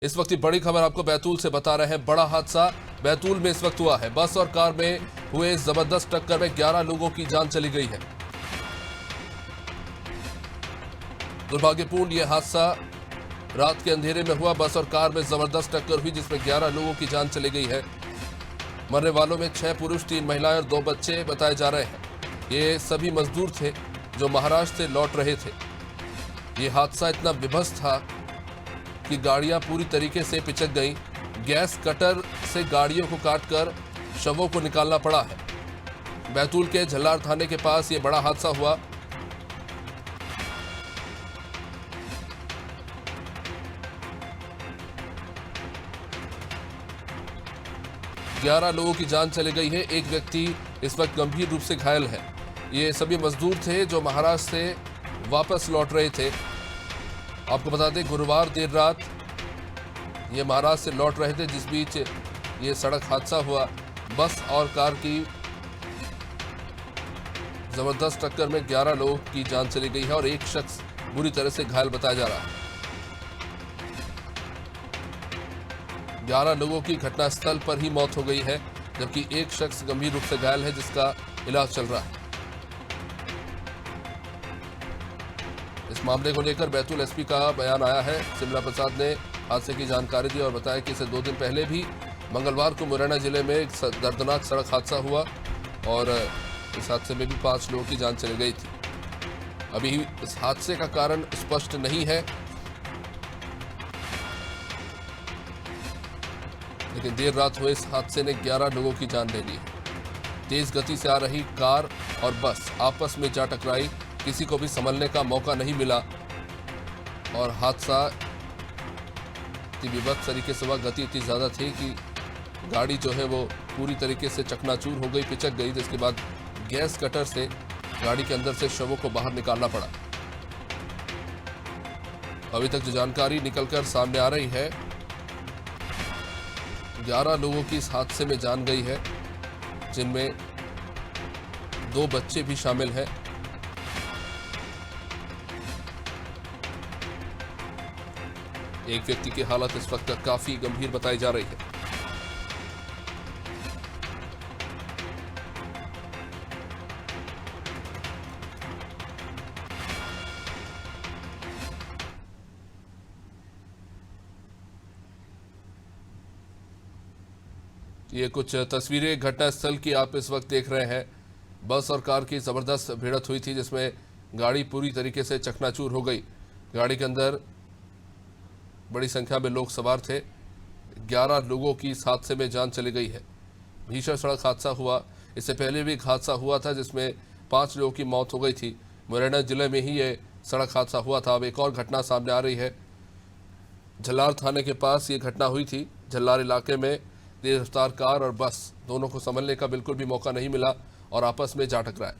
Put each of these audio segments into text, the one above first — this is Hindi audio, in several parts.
इस वक्त की बड़ी खबर आपको बैतूल से बता रहे हैं। बड़ा हादसा बैतूल में इस वक्त हुआ है। बस और कार में हुए जबरदस्त टक्कर में 11 लोगों की जान चली गई है। दुर्भाग्यपूर्ण यह हादसा रात के अंधेरे में हुआ। बस और कार में जबरदस्त टक्कर हुई जिसमें 11 लोगों की जान चली गई है। मरने वालों में 6 पुरुष 3 महिलाएं और 2 बच्चे बताए जा रहे हैं। ये सभी मजदूर थे जो महाराष्ट्र से लौट रहे थे। ये हादसा इतना विभत्स था कि गाड़ियां पूरी तरीके से पिचक गईं। गैस कटर से गाड़ियों को काटकर शवों को निकालना पड़ा है। बैतूल के झल्लार थाने के पास ये बड़ा हादसा हुआ। ग्यारह लोगों की जान चली गई है। एक व्यक्ति इस वक्त गंभीर रूप से घायल है। ये सभी मजदूर थे जो महाराष्ट्र से वापस लौट रहे थे। आपको बता दें, गुरुवार देर रात ये महाराष्ट्र से लौट रहे थे, जिस बीच ये सड़क हादसा हुआ। बस और कार की जबरदस्त टक्कर में 11 लोगों की जान चली गई है और एक शख्स बुरी तरह से घायल बताया जा रहा है। 11 लोगों की घटनास्थल पर ही मौत हो गई है, जबकि एक शख्स गंभीर रूप से घायल है जिसका इलाज चल रहा है। इस मामले को लेकर बैतूल एसपी का बयान आया है। शिमला प्रसाद ने हादसे की जानकारी दी और बताया कि इसे 2 दिन पहले भी मंगलवार को मुरैना जिले में एक दर्दनाक सड़क हादसा हुआ और इस हादसे में भी 5 लोगों की जान चली गई थी। अभी इस हादसे का कारण स्पष्ट नहीं है, लेकिन देर रात हुए इस हादसे ने 11 लोगों की जान ले ली है। तेज गति से आ रही कार और बस आपस में जा टकराई। किसी को भी संभलने का मौका नहीं मिला और हादसा इतनी विभत्स तरीके से हुआ। गति इतनी ज़्यादा थी कि गाड़ी जो है वो पूरी तरीके से चकनाचूर हो गई, पिचक गई, जिसके बाद गैस कटर से गाड़ी के अंदर से शवों को बाहर निकालना पड़ा। अभी तक जो जानकारी निकलकर सामने आ रही है, 11 लोगों की इस हादसे में जान गई है, जिनमें 2 बच्चे भी शामिल हैं। एक व्यक्ति की हालत इस वक्त काफी गंभीर बताई जा रही है। ये कुछ तस्वीरें घटनास्थल की आप इस वक्त देख रहे हैं। बस और कार की जबरदस्त भिड़ंत हुई थी जिसमें गाड़ी पूरी तरीके से चकनाचूर हो गई। गाड़ी के अंदर बड़ी संख्या में लोग सवार थे। 11 लोगों की इस हादसे में जान चली गई है। भीषण सड़क हादसा हुआ। इससे पहले भी एक हादसा हुआ था जिसमें 5 लोगों की मौत हो गई थी। मुरैना जिले में ही ये सड़क हादसा हुआ था। अब एक और घटना सामने आ रही है। झल्लार थाने के पास ये घटना हुई थी। झल्लार इलाके में तेज रफ्तार कार और बस दोनों को संभलने का बिल्कुल भी मौका नहीं मिला और आपस में जा टकराए।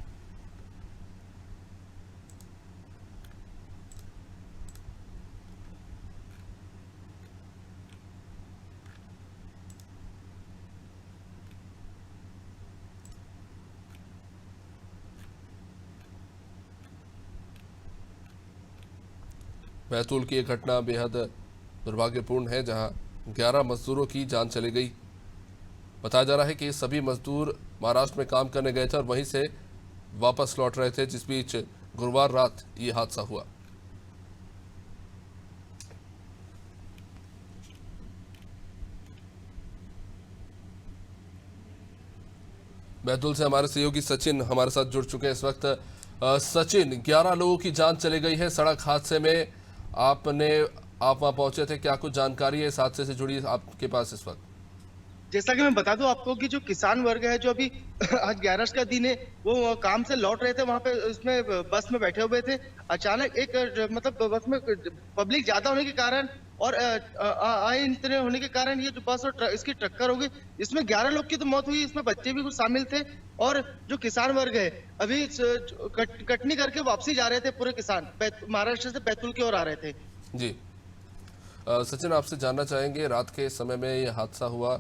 बैतूल की एक घटना बेहद दुर्भाग्यपूर्ण है, जहां 11 मजदूरों की जान चली गई। बताया जा रहा है कि सभी मजदूर महाराष्ट्र में काम करने गए थे और वहीं से वापस लौट रहे थे, जिस बीच गुरुवार रात ये हादसा हुआ। बैतूल से हमारे सहयोगी सचिन हमारे साथ जुड़ चुके हैं इस वक्त। सचिन, 11 लोगों की जान चली गई है सड़क हादसे में। आप वहां पहुंचे थे, क्या कुछ जानकारी है इस हादसे से जुड़ी आपके पास इस वक्त? जैसा कि मैं बता दूं आपको कि जो किसान वर्ग है जो अभी आज 11 का दिन है, वो काम से लौट रहे थे, वहां पे उसमें बस में बैठे हुए थे। अचानक एक मतलब बस में पब्लिक ज्यादा होने के कारण और आए इतने होने के कारण ये जो बस और इसकी टक्कर हो गई। इसमें 11 लोग की तो मौत हुई, इसमें बच्चे भी कुछ शामिल थे। और जो किसान वर्ग है अभी कटनी करके वापसी जा रहे थे। पूरे किसान महाराष्ट्र से बैतूल की ओर आ रहे थे। जी सचिन, आपसे जानना चाहेंगे, रात के समय में ये हादसा हुआ,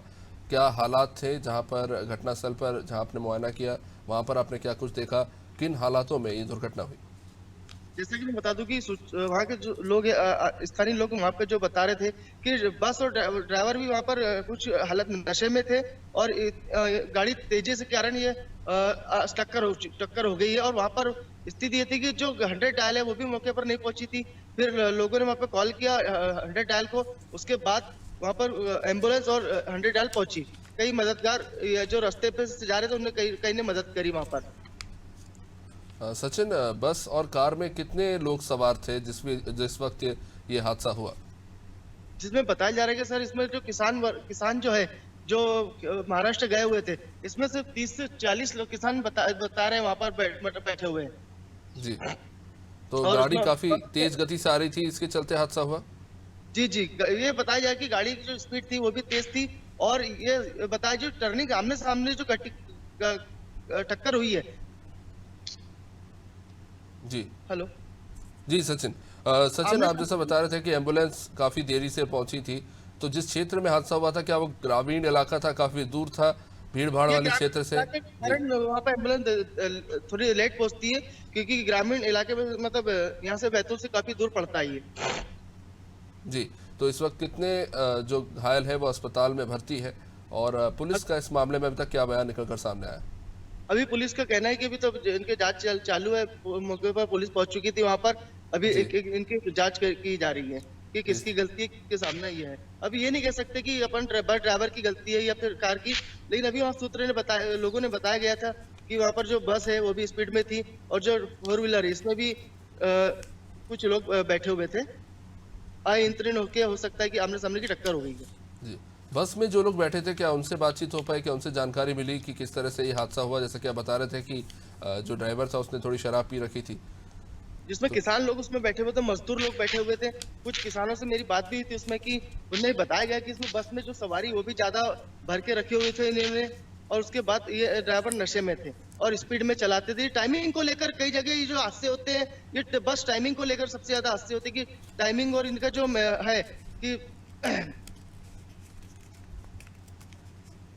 क्या हालात थे जहां पर घटनास्थल पर, जहां आपने मुआयना किया, वहां पर आपने क्या कुछ देखा, किन हालातों में ये दुर्घटना हुई? जैसे कि मैं बता दूं कि वहाँ के जो लोग स्थानीय लोग वहाँ पे जो बता रहे थे कि बस और ड्राइवर भी वहाँ पर कुछ हालत नशे में थे और गाड़ी तेजी से कारण ये टक्कर हो गई है। और वहाँ पर स्थिति ये थी कि जो 100 डायल है वो भी मौके पर नहीं पहुंची थी। फिर लोगों ने वहाँ पे कॉल किया 100 डायल को, उसके बाद वहाँ पर एम्बुलेंस और 100 डायल पहुंची। कई मददगार ये जो रास्ते पे से जा रहे थे उन्हें कई कई ने मदद करी वहाँ पर। सचिन, बस और कार में कितने लोग सवार थे जिस वक्त ये हादसा हुआ? जिसमें बताया जा रहा है कि सर इसमें जो किसान जो है जो महाराष्ट्र गए हुए थे, इसमें से 30 से 40 लोग किसान बता रहे हैं वहां पर मतलब बैठे हुए हैं। जी, तो और गाड़ी उसमें काफी तेज गति से आ रही थी, इसके चलते हादसा हुआ? जी जी ये बताया जाए कि गाड़ी की जो स्पीड थी वो भी तेज थी। और ये बताया जो टर्निंग आमने सामने जो टक्कर हुई है। जी हेलो। जी सचिन, सचिन आमने आप जैसा बता रहे थे कि एम्बुलेंस काफी देरी से पहुंची थी, तो जिस क्षेत्र में हादसा हुआ था क्या वो ग्रामीण इलाका था, काफी दूर था भीड़ भाड़ ये वाले क्षेत्र से? ग्रामीण इलाके के जी कारण वहाँ पे एम्बुलेंस थोड़ी लेट पहुंचती है, क्योंकि ग्रामीण इलाके में मतलब यहाँ से बैतूल से काफी दूर पड़ता है ये। जी, तो इस वक्त कितने जो घायल है वो अस्पताल में भर्ती है, और पुलिस का इस मामले में अभी तक क्या बयान निकलकर सामने आया? अभी पुलिस का कहना है कि अभी तो इनके जांच चालू है। मौके पर पुलिस पहुंच चुकी थी वहां पर। अभी जी एक इनकी जांच की जा रही है कि जी किसकी गलती है, किसके सामने ये है। अभी ये नहीं कह सकते कि अपन ड्राइवर की गलती है या फिर कार की। लेकिन अभी वहाँ सूत्रों ने बताया, लोगों ने बताया गया था कि वहां पर जो बस है वो भी स्पीड में थी और जो 4 व्हीलर है इसमें भी कुछ लोग बैठे हुए थे। अनियंत्रित होके हो सकता है कि आमने सामने की टक्कर हो गई है। जी, बस में जो लोग बैठे थे क्या उनसे बातचीत हो पाई, क्या उनसे जानकारी मिली कि किस तरह से ये हादसा हुआ? जैसा कि आप बता रहे थे कि जो ड्राइवर था उसने थोड़ी शराब पी रखी थी। जिसमें तो किसान लोग उसमें बैठे हुए थे, मजदूर लोग बैठे हुए थे। कुछ किसानों से मेरी बात भी हुई थी उसमें कि उन्हें बताया गया कि इसमें बस में जो सवारी वो भी ज्यादा भर के रखे हुए थे इन्होंने। और उसके बाद ये ड्राइवर नशे में थे और स्पीड में चलाते थे। टाइमिंग को लेकर कई जगह ये जो हादसे होते हैं, ये बस टाइमिंग को लेकर सबसे ज्यादा हादसे होते हैं कि टाइमिंग और इनका जो है कि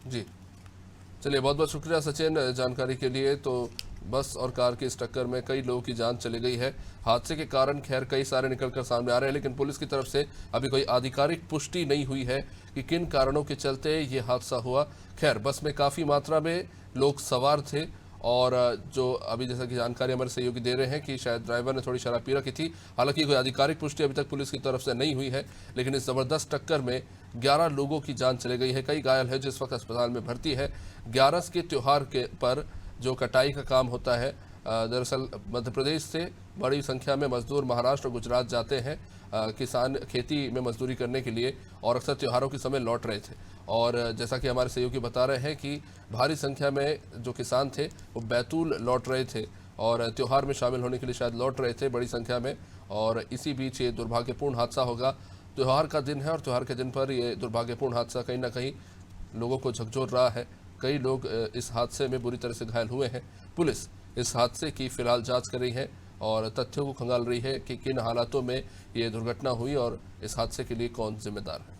जी, चलिए बहुत बहुत शुक्रिया सचिन जानकारी के लिए। तो बस और कार की इस टक्कर में कई लोगों की जान चली गई है। हादसे के कारण खैर कई सारे निकलकर सामने आ रहे हैं, लेकिन पुलिस की तरफ से अभी कोई आधिकारिक पुष्टि नहीं हुई है कि किन कारणों के चलते ये हादसा हुआ। खैर बस में काफ़ी मात्रा में लोग सवार थे, और जो अभी जैसा कि जानकारी हमारे सहयोगी दे रहे हैं कि शायद ड्राइवर ने थोड़ी शराब पी रखी थी। हालांकि कोई आधिकारिक पुष्टि अभी तक पुलिस की तरफ से नहीं हुई है, लेकिन इस ज़बरदस्त टक्कर में 11 लोगों की जान चली गई है, कई घायल है जिस वक्त अस्पताल में भर्ती है। 11 के त्यौहार के पर जो कटाई का काम होता है, दरअसल मध्य प्रदेश से बड़ी संख्या में मजदूर महाराष्ट्र और गुजरात जाते हैं किसान खेती में मजदूरी करने के लिए, और अक्सर त्योहारों के समय लौट रहे थे। और जैसा कि हमारे सहयोगी बता रहे हैं कि भारी संख्या में जो किसान थे वो बैतूल लौट रहे थे और त्यौहार में शामिल होने के लिए शायद लौट रहे थे बड़ी संख्या में, और इसी बीच ये दुर्भाग्यपूर्ण हादसा होगा। त्यौहार का दिन है और त्यौहार के दिन पर ये दुर्भाग्यपूर्ण हादसा कहीं ना कहीं लोगों को झकझोर रहा है। कई लोग इस हादसे में बुरी तरह से घायल हुए हैं। पुलिस इस हादसे की फिलहाल जांच कर रही है और तथ्यों को खंगाल रही है कि किन हालातों में ये दुर्घटना हुई और इस हादसे के लिए कौन जिम्मेदार है।